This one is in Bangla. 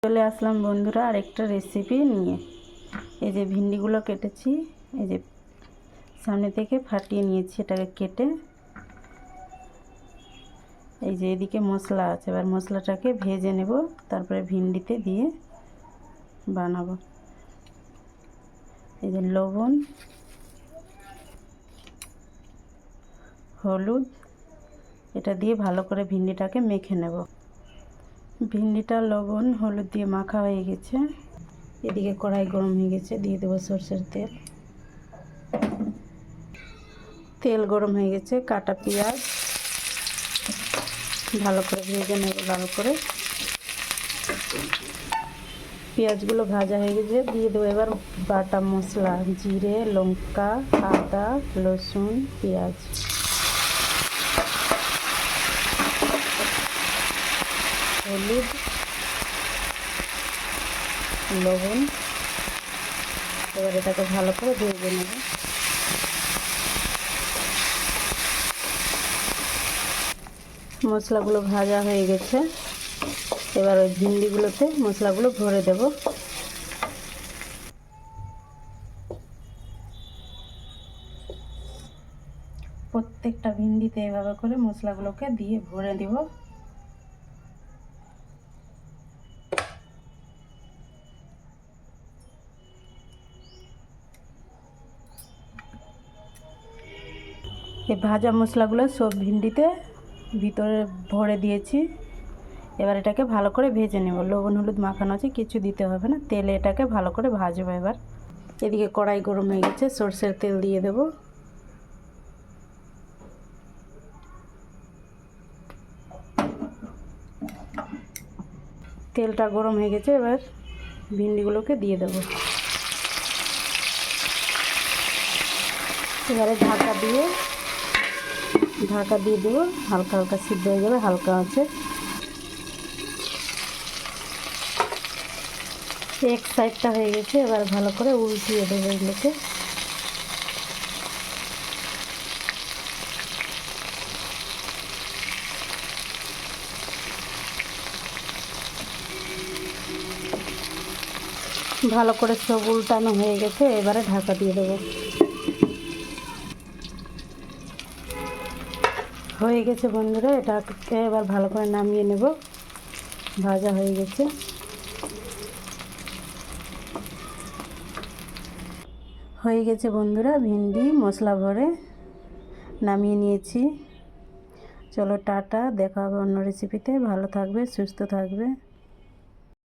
চলে আসলাম বন্ধুরা আরেকটা রেসিপি নিয়ে। এই যে ভিন্ডিগুলো কেটেছি, এই যে সামনে থেকে ফাটিয়ে নিয়েছি, এটাকে কেটে এই যে এদিকে মশলা আছে। এবার মশলাটাকে ভেজে নেব, তারপরে ভিন্ডিতে দিয়ে বানাবো। এই যে লবণ, হলুদ, এটা দিয়ে ভালো করে ভিন্ডিটাকে মেখে নেব। ভিন্ডিটা লবণ হলুদ দিয়ে মাখা হয়ে গেছে। এদিকে কড়াই গরম হয়ে গেছে, দিয়ে দেবো সরষের তেল। তেল গরম হয়ে গেছে, কাটা পেঁয়াজ ভালো করে ভেজে নেব। ভালো করে পেঁয়াজগুলো ভাজা হয়ে গেছে, দিয়ে দেবো এবার বাটা মশলা, জিরে, লঙ্কা, আদা, রসুন, পেঁয়াজ, হলুদ, লবণ। এবার এটাকে ভালো করে ভেজে নেব। মশলাগুলো ভাজা হয়ে গেছে, এবার ওই ভিন্ডিগুলোতে মশলাগুলো ভরে দেব। প্রত্যেকটা ভিন্ডিতে এভাবে করে মশলাগুলোকে দিয়ে ভরে দেব। এই ভাজা মশলাগুলো সব ভিন্ডিতে ভিতরে ভরে দিয়েছি। এবার এটাকে ভালো করে ভেজে নেব। লবণ হলুদ মাখানো আছে, কিছু দিতে হবে না, তেলে এটাকে ভালো করে ভাজবো। এবার এদিকে কড়াই গরম হয়ে গেছে, সরষের তেল দিয়ে দেব। তেলটা গরম হয়ে গেছে, এবার ভিন্ডিগুলোকে দিয়ে দেব। এবারে ঢাকা দিয়ে দেবো, হালকা হালকা সিদ্ধ হয়ে যাবে হালকা আছে। এক সাইডটা হয়ে গেছে, এবার ভালো করে উল্টিয়ে দেবো এগুলোকে। ভালো করে সব উল্টানো হয়ে গেছে, এবারে ঢাকা দিয়ে দেবো। হয়ে গেছে বন্ধুরা, এটাকে এবার ভালো করে নামিয়ে নেব। ভাজা হয়ে গেছে। বন্ধুরা, ভিন্ডি মশলা ভরে নামিয়ে নিয়েছি। চলো টাটা, দেখা হবে অন্য রেসিপিতে। ভালো থাকবে, সুস্থ থাকবে।